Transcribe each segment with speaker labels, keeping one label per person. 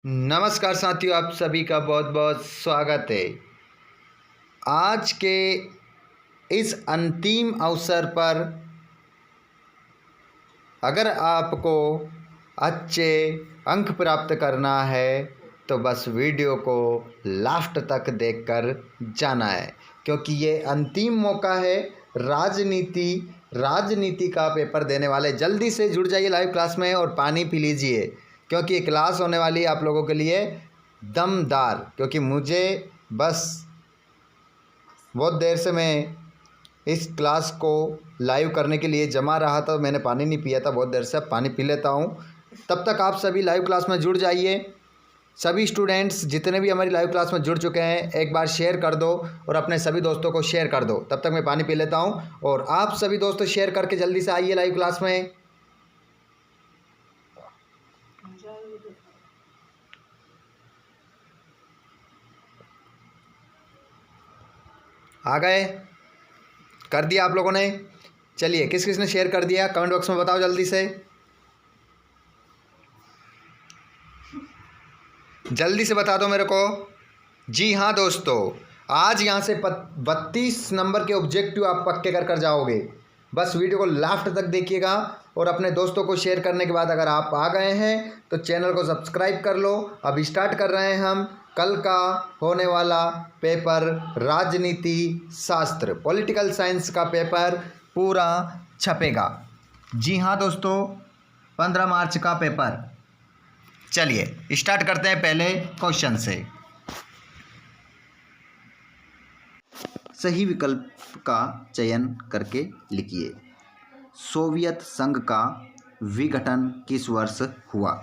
Speaker 1: नमस्कार साथियों, आप सभी का बहुत बहुत स्वागत है। आज के इस अंतिम अवसर पर अगर आपको अच्छे अंक प्राप्त करना है तो बस वीडियो को लास्ट तक देखकर जाना है, क्योंकि ये अंतिम मौका है। राजनीति का पेपर देने वाले जल्दी से जुड़ जाइए लाइव क्लास में और पानी पी लीजिए, क्योंकि ये क्लास होने वाली है आप लोगों के लिए दमदार। क्योंकि मुझे बस बहुत देर से मैं इस क्लास को लाइव करने के लिए जमा रहा था, मैंने पानी नहीं पिया था बहुत देर से। अब पानी पी लेता हूँ। तब तक आप सभी लाइव क्लास में जुड़ जाइए। सभी स्टूडेंट्स जितने भी हमारी लाइव क्लास में जुड़ चुके हैं, एक बार शेयर कर दो और अपने सभी दोस्तों को शेयर कर दो। तब तक मैं पानी पी लेता हूँ और आप सभी दोस्तों शेयर करके जल्दी से आइए लाइव क्लास में। आ गए? कर दिया आप लोगों ने? चलिए, किस किस ने शेयर कर दिया कमेंट बॉक्स में बताओ जल्दी से। जल्दी से बता दो मेरे को। जी हाँ दोस्तों, आज यहाँ से 32 नंबर के ऑब्जेक्टिव आप पक्के कर कर जाओगे। बस वीडियो को लास्ट तक देखिएगा और अपने दोस्तों को शेयर करने के बाद अगर आप आ गए हैं तो चैनल को सब्सक्राइब कर लो। अब स्टार्ट कर रहे हैं हम कल का होने वाला पेपर, राजनीति शास्त्र, पॉलिटिकल साइंस का पेपर पूरा छपेगा। जी हाँ दोस्तों, 15 मार्च का पेपर। चलिए स्टार्ट करते हैं पहले क्वेश्चन से। सही विकल्प का चयन करके लिखिए। सोवियत संघ का विघटन किस वर्ष हुआ?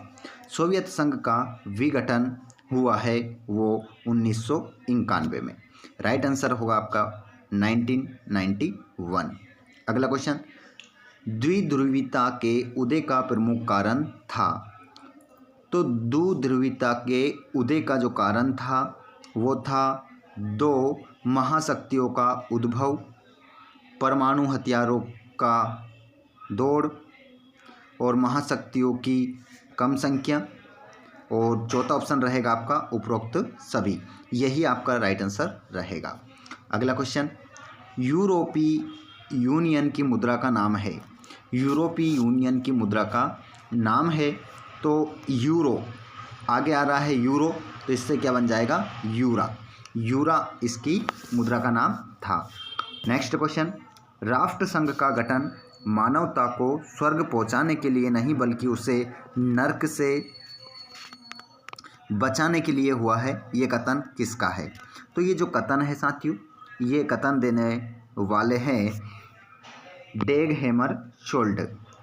Speaker 1: सोवियत संघ का विघटन हुआ है वो 1991 में। राइट आंसर होगा आपका 1991। अगला क्वेश्चन, द्विध्रुवीता के उदय का प्रमुख कारण था। तो द्विध्रुवीता के उदय का जो कारण था वो था दो महाशक्तियों का उद्भव, परमाणु हथियारों का दौड़ और महाशक्तियों की कम संख्या, और चौथा ऑप्शन रहेगा आपका उपरोक्त सभी। यही आपका राइट आंसर रहेगा। अगला क्वेश्चन, यूरोपीय यूनियन की मुद्रा का नाम है। यूरोपीय यूनियन की मुद्रा का नाम है तो यूरो, आगे आ रहा है यूरो, तो इससे क्या बन जाएगा? यूरा। यूरा इसकी मुद्रा का नाम था। नेक्स्ट क्वेश्चन, राष्ट्रसंघ का गठन मानवता को स्वर्ग पहुंचाने के लिए नहीं बल्कि उसे नरक से बचाने के लिए हुआ है। ये कथन किसका है? तो ये जो कथन है साथियों, ये कथन देने वाले हैं डेग हैमरशोल्ड।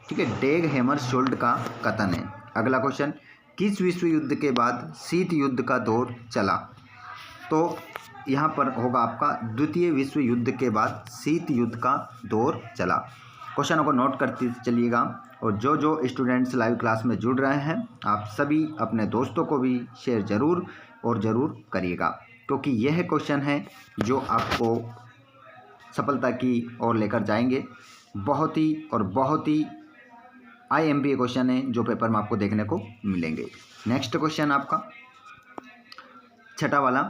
Speaker 1: ठीक है, डेग हैमरशोल्ड का कथन है। अगला क्वेश्चन, किस विश्व युद्ध के बाद शीत युद्ध का दौर चला? तो यहाँ पर होगा आपका द्वितीय विश्व युद्ध के बाद शीत युद्ध का दौर चला। क्वेश्चनों को नोट करते चलिएगा और जो जो स्टूडेंट्स लाइव क्लास में जुड़ रहे हैं आप सभी अपने दोस्तों को भी शेयर ज़रूर और ज़रूर करिएगा, क्योंकि यह क्वेश्चन है जो आपको सफलता की ओर लेकर जाएंगे। बहुत ही IMP क्वेश्चन है जो पेपर में आपको देखने को मिलेंगे। नेक्स्ट क्वेश्चन आपका छठा वाला,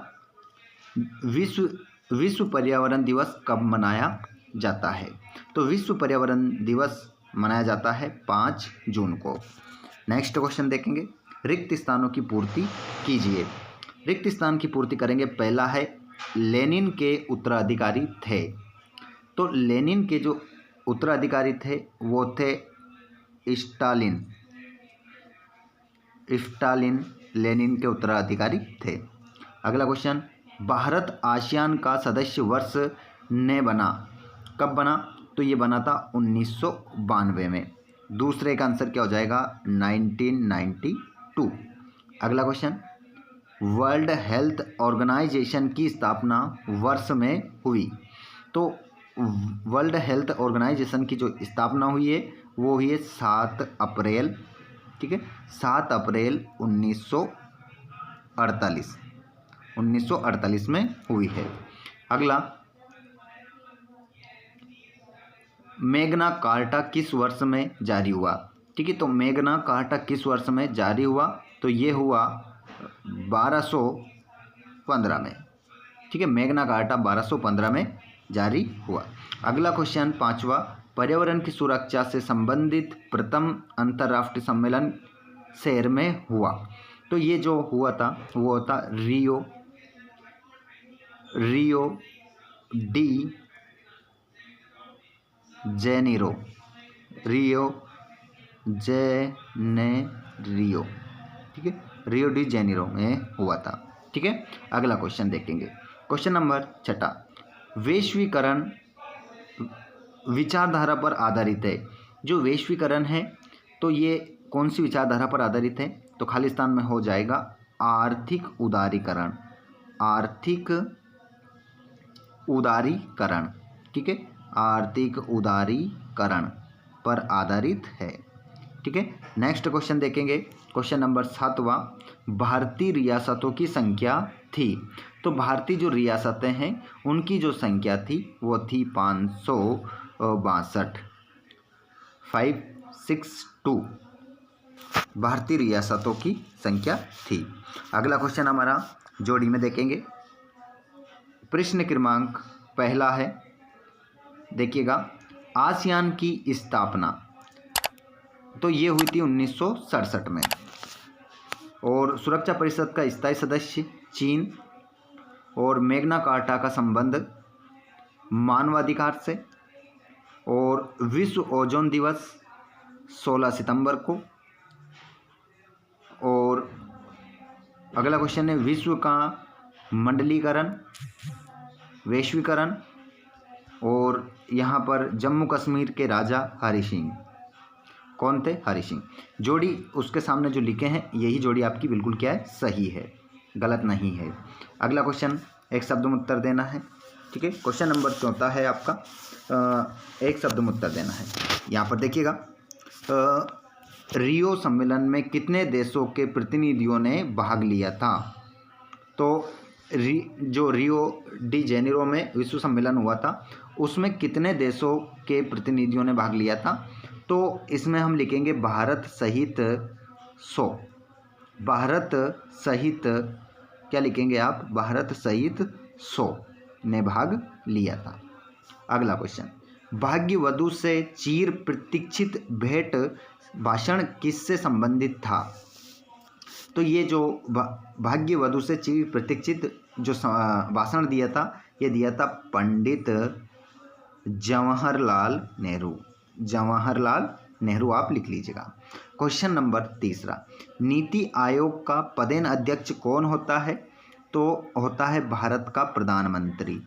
Speaker 1: विश्व पर्यावरण दिवस कब मनाया जाता है? तो विश्व पर्यावरण दिवस मनाया जाता है 5 जून को। नेक्स्ट क्वेश्चन देखेंगे, रिक्त स्थानों की पूर्ति कीजिए। रिक्त स्थान की पूर्ति करेंगे। पहला है लेनिन के उत्तराधिकारी थे। तो लेनिन के जो उत्तराधिकारी थे वो थे स्टालिन लेनिन के उत्तराधिकारी थे। अगला क्वेश्चन, भारत आसियान का सदस्य वर्ष ने बना, कब बना? तो ये बना था 1992 में। दूसरे का आंसर क्या हो जाएगा? 1992। अगला क्वेश्चन, वर्ल्ड हेल्थ ऑर्गेनाइजेशन की स्थापना वर्ष में हुई। तो वर्ल्ड हेल्थ ऑर्गेनाइजेशन की जो स्थापना हुई है वो हुई है 7 अप्रैल। ठीक है, 7 अप्रैल 1948 में हुई है। अगला, मैग्ना कार्टा किस वर्ष में जारी हुआ? ठीक है, तो मैग्ना कार्टा किस वर्ष में जारी हुआ? तो ये हुआ 1215 में, ठीक है। मैग्ना कार्टा 1215 में जारी हुआ। अगला क्वेश्चन 5वां, पर्यावरण की सुरक्षा से संबंधित प्रथम अंतर्राष्ट्रीय सम्मेलन शहर में हुआ। तो ये जो हुआ था वो था रियो डी जेनेरो, ठीक है, रियो डी जेनेरो में हुआ था, ठीक है। अगला क्वेश्चन देखेंगे, क्वेश्चन नंबर 6, वैश्वीकरण विचारधारा पर आधारित है। जो वैश्वीकरण है तो ये कौन सी विचारधारा पर आधारित है? तो खाली स्थान में हो जाएगा आर्थिक उदारीकरण, ठीक है, आर्थिक उदारीकरण पर आधारित है, ठीक है। नेक्स्ट क्वेश्चन देखेंगे, क्वेश्चन नंबर 7वां, भारतीय रियासतों की संख्या थी। तो भारतीय जो रियासतें हैं उनकी जो संख्या थी वो थी 562 भारतीय रियासतों की संख्या थी। अगला क्वेश्चन हमारा जोड़ी में देखेंगे, प्रश्न क्रमांक पहला है, देखिएगा, आसियान की स्थापना तो ये हुई थी 1967 में, और सुरक्षा परिषद का स्थायी सदस्य चीन, और मैग्ना कार्टा का संबंध मानवाधिकार से, और विश्व ओजोन दिवस 16 सितंबर को, और अगला क्वेश्चन है विश्व का मंडलीकरण, वैश्वीकरण, और यहाँ पर जम्मू कश्मीर के राजा हरि सिंह, कौन थे? हरि सिंह। जोड़ी उसके सामने जो लिखे हैं यही जोड़ी आपकी बिल्कुल क्या है? सही है, गलत नहीं है। अगला क्वेश्चन एक शब्द में उत्तर देना है, ठीक है। क्वेश्चन नंबर 14 है आपका, एक शब्द में उत्तर देना है। यहाँ पर देखिएगा, रियो सम्मेलन में कितने देशों के प्रतिनिधियों ने भाग लिया था? तो जो रियो डी जेनेरो में विश्व सम्मेलन हुआ था उसमें कितने देशों के प्रतिनिधियों ने भाग लिया था? तो इसमें हम लिखेंगे भारत सहित 100, भारत सहित क्या लिखेंगे आप? भारत सहित 100 ने भाग लिया था। अगला क्वेश्चन, भाग्य वधु से चिर प्रतीक्षित भेंट भाषण किससे संबंधित था? तो ये जो भाग्य वधु से चिर प्रतीक्षित जो भाषण दिया था ये दिया था पंडित जवाहरलाल नेहरू, जवाहरलाल नेहरू आप लिख लीजिएगा। क्वेश्चन नंबर 3, नीति आयोग का पदेन अध्यक्ष कौन होता है? तो होता है भारत का प्रधानमंत्री,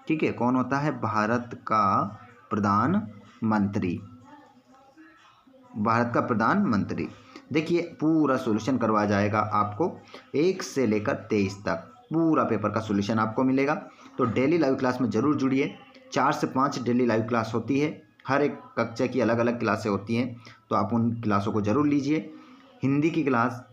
Speaker 1: ठीक है। कौन होता है? भारत का प्रधानमंत्री, भारत का प्रधानमंत्री। देखिए पूरा सॉल्यूशन करवाया जाएगा आपको 1 से लेकर 23 तक, पूरा पेपर का सॉल्यूशन आपको मिलेगा। तो डेली लाइव क्लास में ज़रूर जुड़िए, 4 से 5 डेली लाइव क्लास होती है, हर एक कक्षा की अलग अलग क्लासें होती हैं, तो आप उन क्लासों को ज़रूर लीजिए। हिंदी की क्लास,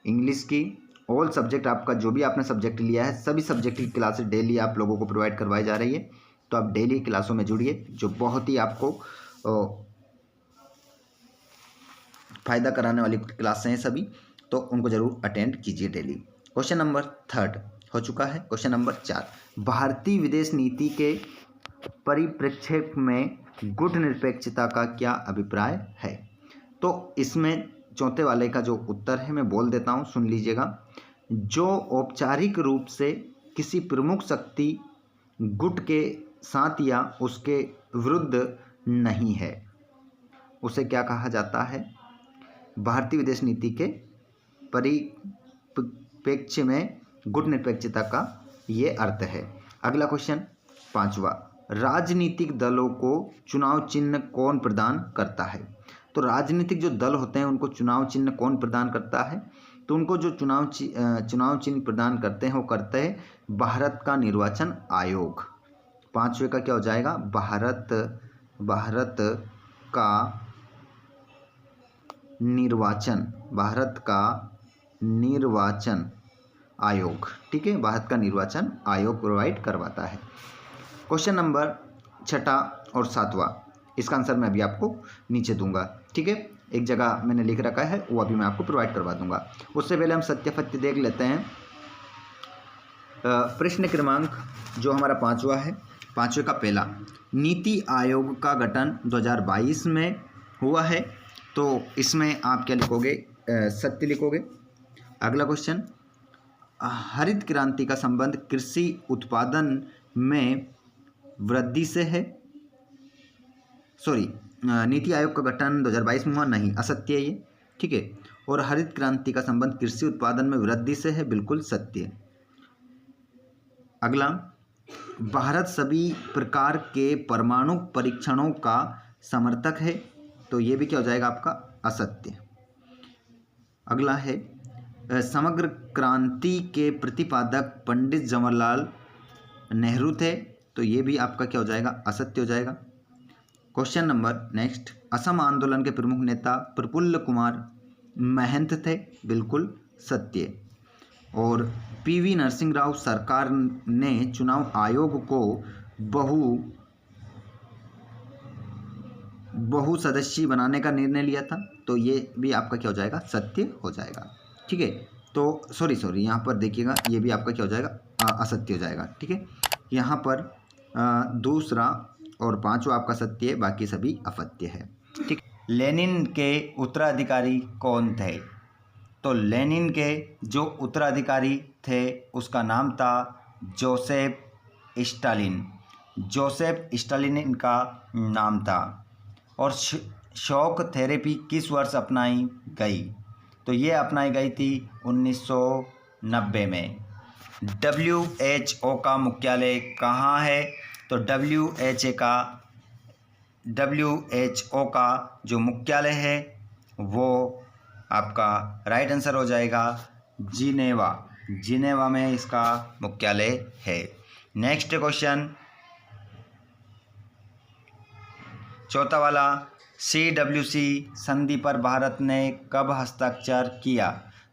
Speaker 1: इंग्लिश की, ऑल सब्जेक्ट आपका जो भी आपने सब्जेक्ट लिया है सभी सब्जेक्ट की क्लासेस डेली आप लोगों को प्रोवाइड करवाई जा रही है। तो आप डेली क्लासों में जुड़िए, जो बहुत ही आपको फ़ायदा कराने वाली क्लासें हैं सभी, तो उनको ज़रूर अटेंड कीजिए डेली। क्वेश्चन नंबर 3 हो चुका है। क्वेश्चन नंबर 4, भारतीय विदेश नीति के परिप्रेक्ष्य में गुटनिरपेक्षता का क्या अभिप्राय है? तो इसमें चौथे वाले का जो उत्तर है मैं बोल देता हूँ, सुन लीजिएगा। जो औपचारिक रूप से किसी प्रमुख शक्ति गुट के साथ या उसके विरुद्ध नहीं है, उसे क्या कहा जाता है? भारतीय विदेश नीति के परिप्रेक्ष्य में गुटनिरपेक्षता का ये अर्थ है। अगला क्वेश्चन 5वां, राजनीतिक दलों को चुनाव चिन्ह कौन प्रदान करता है? तो राजनीतिक जो दल होते हैं उनको चुनाव चिन्ह कौन प्रदान करता है? तो उनको जो चुनाव चिन्ह प्रदान करते हैं वो करते हैं भारत का निर्वाचन आयोग। 5वें का क्या हो जाएगा? भारत का निर्वाचन आयोग, ठीक है, भारत का निर्वाचन आयोग प्रोवाइड करवाता है। क्वेश्चन नंबर 6 और 7वां, इसका आंसर मैं अभी आपको नीचे दूंगा, ठीक है। एक जगह मैंने लिख रखा है, वो अभी मैं आपको प्रोवाइड करवा दूंगा। उससे पहले हम सत्यापत्य देख लेते हैं। प्रश्न क्रमांक जो हमारा 5वां है, 5वें का पहला, नीति आयोग का गठन 2022 में हुआ है। तो इसमें आप क्या लिखोगे? सत्य लिखोगे। अगला क्वेश्चन, हरित क्रांति का संबंध कृषि उत्पादन में वृद्धि से है। सॉरी, नीति आयोग का गठन 2022 में हुआ, नहीं, असत्य है ये, ठीक है। और हरित क्रांति का संबंध कृषि उत्पादन में वृद्धि से है, बिल्कुल सत्य। अगला, भारत सभी प्रकार के परमाणु परीक्षणों का समर्थक है। तो ये भी क्या हो जाएगा आपका? असत्य। अगला है, समग्र क्रांति के प्रतिपादक पंडित जवाहरलाल नेहरू थे। तो ये भी आपका क्या हो जाएगा? असत्य हो जाएगा। क्वेश्चन नंबर नेक्स्ट, असम आंदोलन के प्रमुख नेता प्रफुल्ल कुमार महंत थे, बिल्कुल सत्य। और पीवी नरसिंह राव सरकार ने चुनाव आयोग को बहुसदस्यीय बनाने का निर्णय लिया था। तो ये भी आपका क्या हो जाएगा? सत्य हो जाएगा, ठीक है। तो सॉरी यहाँ पर देखिएगा, ये भी आपका क्या हो जाएगा? असत्य हो जाएगा, ठीक है। यहाँ पर दूसरा और 5वां आपका सत्य है, बाकी सभी असत्य है, ठीक। लेनिन के उत्तराधिकारी कौन थे? तो लेनिन के जो उत्तराधिकारी थे उसका नाम था जोसेफ स्टालिन। जोसेफ स्टालिन इनका नाम था। और शॉक थेरेपी किस वर्ष अपनाई गई? तो ये अपनाई गई थी 1990 में। WHO का मुख्यालय कहाँ है? तो WHO का जो मुख्यालय है वो आपका राइट आंसर हो जाएगा जिनेवा में इसका मुख्यालय है। नेक्स्ट क्वेश्चन, चौथा वाला, CWC संधि पर भारत ने कब हस्ताक्षर किया?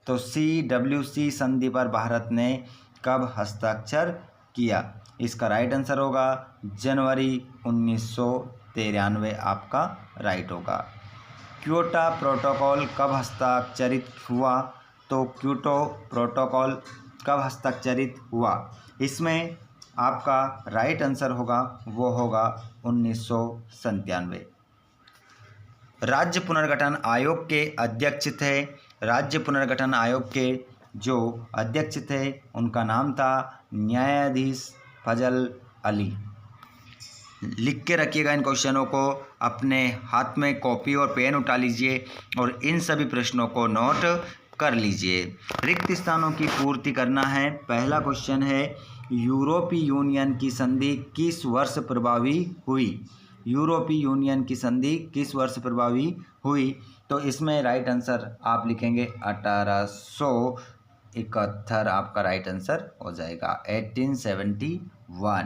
Speaker 1: तो CWC संधि पर भारत ने कब हस्ताक्षर किया? इसका राइट आंसर होगा जनवरी 1993, आपका राइट होगा। क्योटो प्रोटोकॉल कब हस्ताक्षरित हुआ? तो क्योटो प्रोटोकॉल कब हस्ताक्षरित हुआ? इसमें आपका राइट आंसर होगा, वो होगा 1997। राज्य पुनर्गठन आयोग के अध्यक्ष थे, राज्य पुनर्गठन आयोग के जो अध्यक्ष थे उनका नाम था न्यायाधीश फजल अली। लिख के रखिएगा इन क्वेश्चनों को, अपने हाथ में कॉपी और पेन उठा लीजिए और इन सभी प्रश्नों को नोट कर लीजिए। रिक्त स्थानों की पूर्ति करना है। पहला क्वेश्चन है, यूरोपीय यूनियन की संधि किस वर्ष प्रभावी हुई? यूरोपीय यूनियन की संधि किस वर्ष प्रभावी हुई? तो इसमें राइट आंसर आप लिखेंगे 1871, आपका राइट आंसर हो जाएगा 1871।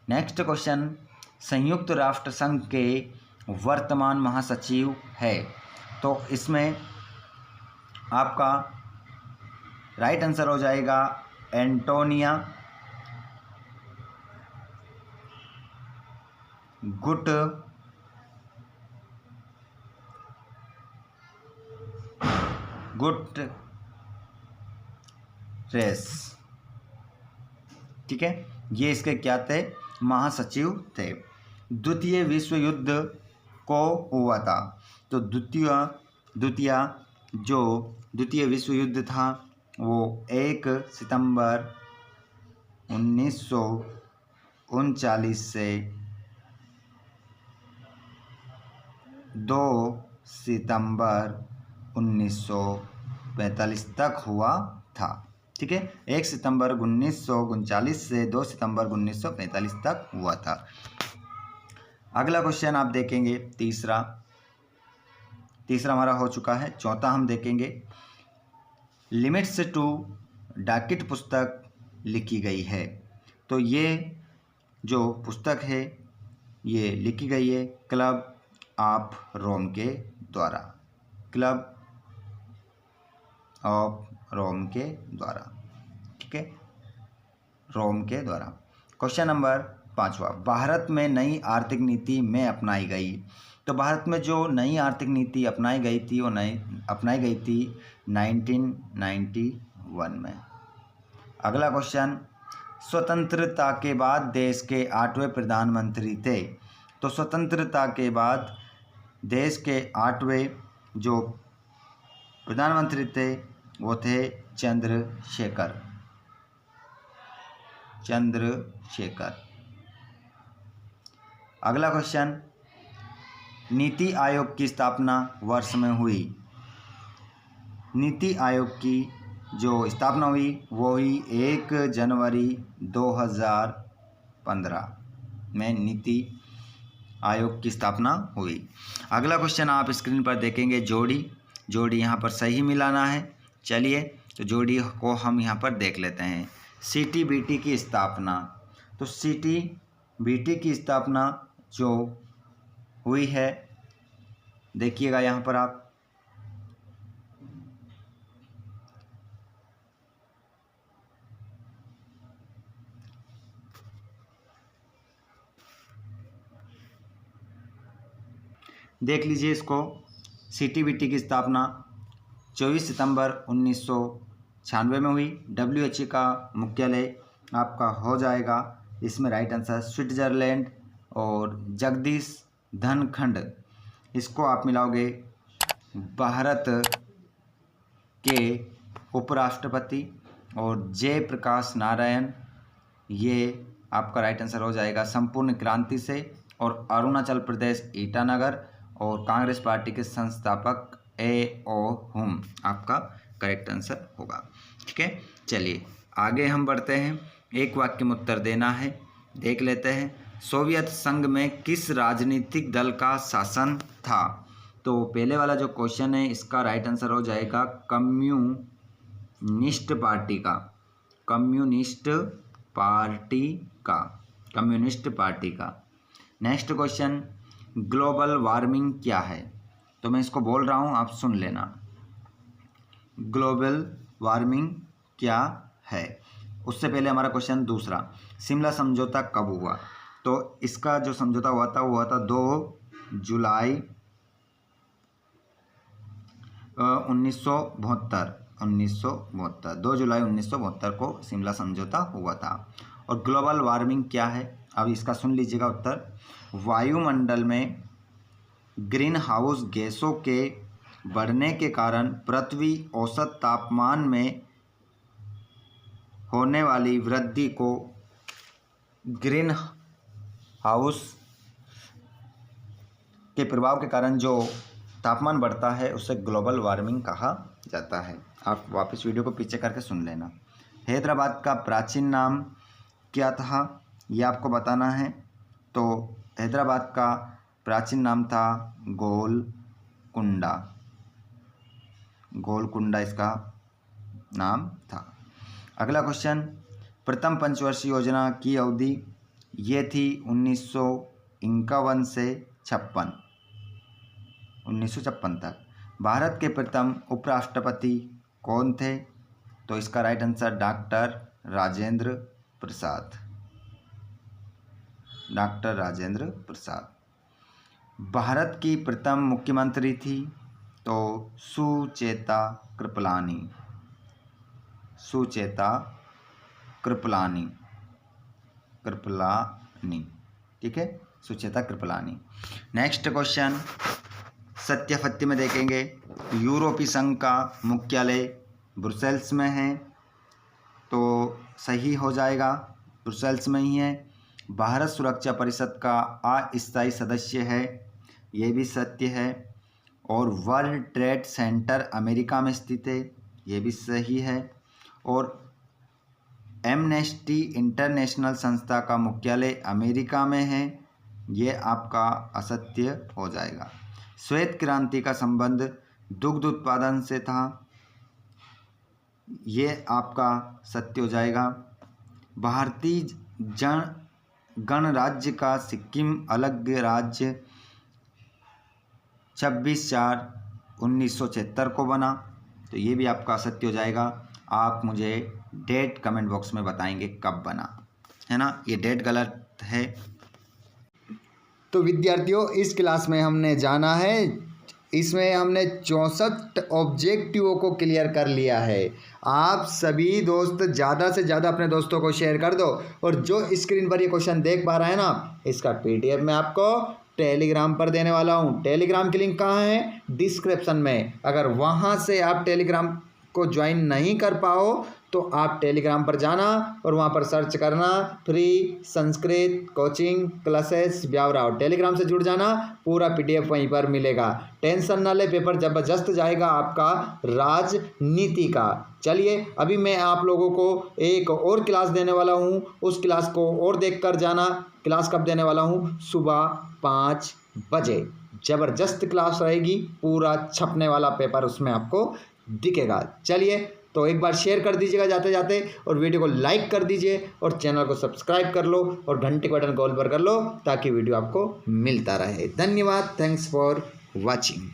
Speaker 1: नेक्स्ट क्वेश्चन, संयुक्त राष्ट्र संघ के वर्तमान महासचिव है। तो इसमें आपका राइट आंसर हो जाएगा एंटोनियो गुटरेस, ठीक है। ये इसके क्या थे? महासचिव थे। द्वितीय विश्व युद्ध को हुआ था। तो द्वितीय विश्व युद्ध था वो 1 सितंबर 1939 से 2 सितंबर 1945 तक हुआ था, ठीक है। 1 सितंबर 1939 से 2 सितंबर 1945 तक हुआ था। अगला क्वेश्चन आप देखेंगे, तीसरा हमारा हो चुका है। चौथा हम देखेंगे, लिमिट्स टू डाकिट पुस्तक लिखी गई है। तो ये जो पुस्तक है ये लिखी गई है क्लब ऑफ रोम के द्वारा, क्लब ऑफ रोम के द्वारा, ठीक है, रोम के द्वारा। क्वेश्चन नंबर 5वां, भारत में नई आर्थिक नीति में अपनाई गई। तो भारत में जो नई आर्थिक नीति अपनाई गई थी वो अपनाई गई थी 1991 में। अगला क्वेश्चन, स्वतंत्रता के बाद देश के 8वें प्रधानमंत्री थे। तो स्वतंत्रता के बाद देश के 8वें जो प्रधानमंत्री थे वो थे चंद्रशेखर। अगला क्वेश्चन, नीति आयोग की स्थापना वर्ष में हुई। नीति आयोग की जो स्थापना हुई वो हुई 1 जनवरी 2015 में नीति आयोग की स्थापना हुई। अगला क्वेश्चन आप स्क्रीन पर देखेंगे, जोड़ी यहाँ पर सही मिलाना है। चलिए तो जोड़ी को हम यहाँ पर देख लेते हैं। CTBT की स्थापना, तो CTBT की स्थापना जो हुई है, देखिएगा यहाँ पर आप, देख लीजिए इसको। CTBT की स्थापना 24 सितंबर 1996 में हुई। WHO का मुख्यालय आपका हो जाएगा, इसमें राइट आंसर स्विट्जरलैंड और जगदीश धनखड़, इसको आप मिलाओगे भारत के उपराष्ट्रपति, और जयप्रकाश नारायण, ये आपका राइट आंसर हो जाएगा संपूर्ण क्रांति से, और अरुणाचल प्रदेश ईटानगर, और कांग्रेस पार्टी के संस्थापक A.O. हुम आपका करेक्ट आंसर होगा। ठीक है, चलिए आगे हम बढ़ते हैं। एक वाक्य में उत्तर देना है, देख लेते हैं। सोवियत संघ में किस राजनीतिक दल का शासन था? तो पहले वाला जो क्वेश्चन है इसका राइट आंसर हो जाएगा कम्युनिस्ट पार्टी का। नेक्स्ट क्वेश्चन, ग्लोबल वार्मिंग क्या है? तो मैं इसको बोल रहा हूँ, आप सुन लेना। ग्लोबल वार्मिंग क्या है? उससे पहले हमारा क्वेश्चन दूसरा, शिमला समझौता कब हुआ? तो इसका जो समझौता हुआ था वो हुआ था 2 जुलाई 1972। 2 जुलाई 1972 को शिमला समझौता हुआ था। और ग्लोबल वार्मिंग क्या है? अब इसका सुन लीजिएगा उत्तर। वायुमंडल में ग्रीन हाउस गैसों के बढ़ने के कारण पृथ्वी औसत तापमान में होने वाली वृद्धि को ग्रीन हाउस के प्रभाव के कारण जो तापमान बढ़ता है उसे ग्लोबल वार्मिंग कहा जाता है। आप वापस वीडियो को पीछे करके सुन लेना। हैदराबाद का प्राचीन नाम क्या था, ये आपको बताना है। तो हैदराबाद का प्राचीन नाम था गोलकुंडा इसका नाम था। अगला क्वेश्चन, प्रथम पंचवर्षीय योजना की अवधि ये थी 1951 से 1956 तक। भारत के प्रथम उपराष्ट्रपति कौन थे? तो इसका right answer doctor Rajendra Prasad. Bharat की प्रथम मुख्यमंत्री थी तो सुचेता कृपलानी। ठीक है, सुचेता कृपलानी। नेक्स्ट क्वेश्चन, सत्यापत्ति में देखेंगे। यूरोपीय संघ का मुख्यालय ब्रुसेल्स में है, तो सही हो जाएगा, ब्रुसेल्स में ही है। भारत सुरक्षा परिषद का अस्थायी सदस्य है, ये भी सत्य है। और वर्ल्ड ट्रेड सेंटर अमेरिका में स्थित है, ये भी सही है। और एमनेस्टी इंटरनेशनल संस्था का मुख्यालय अमेरिका में है, ये आपका असत्य हो जाएगा। श्वेत क्रांति का संबंध दुग्ध उत्पादन से था, ये आपका सत्य हो जाएगा। भारतीय गणराज्य का सिक्किम अलग राज्य 26/4/1976 को बना, तो ये भी आपका सत्य हो जाएगा। आप मुझे डेट कमेंट बॉक्स में बताएंगे कब बना, है ना। ये डेट गलत है। तो विद्यार्थियों इस क्लास में हमने जाना है, इसमें हमने 64 ऑब्जेक्टिवों को क्लियर कर लिया है। आप सभी दोस्त ज़्यादा से ज़्यादा अपने दोस्तों को शेयर कर दो। और जो स्क्रीन पर ये क्वेश्चन देख पा रहे हैं ना, इसका PDF मैं आपको टेलीग्राम पर देने वाला हूँ। टेलीग्राम की लिंक कहाँ है? डिस्क्रिप्शन में। अगर वहाँ से आप टेलीग्राम को ज्वाइन नहीं कर पाओ तो आप टेलीग्राम पर जाना और वहाँ पर सर्च करना free Sanskrit coaching classes Biaora, और टेलीग्राम से जुड़ जाना, पूरा PDF वहीं पर मिलेगा। टेंशन ना ले, पेपर जबरदस्त जाएगा आपका राजनीति का। चलिए अभी मैं आप लोगों को एक और क्लास देने वाला हूँ, उस क्लास को और देख कर जाना। क्लास कब देने वाला हूँ? सुबह 5 बजे। ज़बरदस्त क्लास रहेगी, पूरा छपने वाला पेपर उसमें आपको दिखेगा। चलिए तो एक बार शेयर कर दीजिएगा जाते जाते, और वीडियो को लाइक कर दीजिए, और चैनल को सब्सक्राइब कर लो, और घंटे के बटन कॉल पर कर लो ताकि वीडियो आपको मिलता रहे। धन्यवाद। Thanks for watching.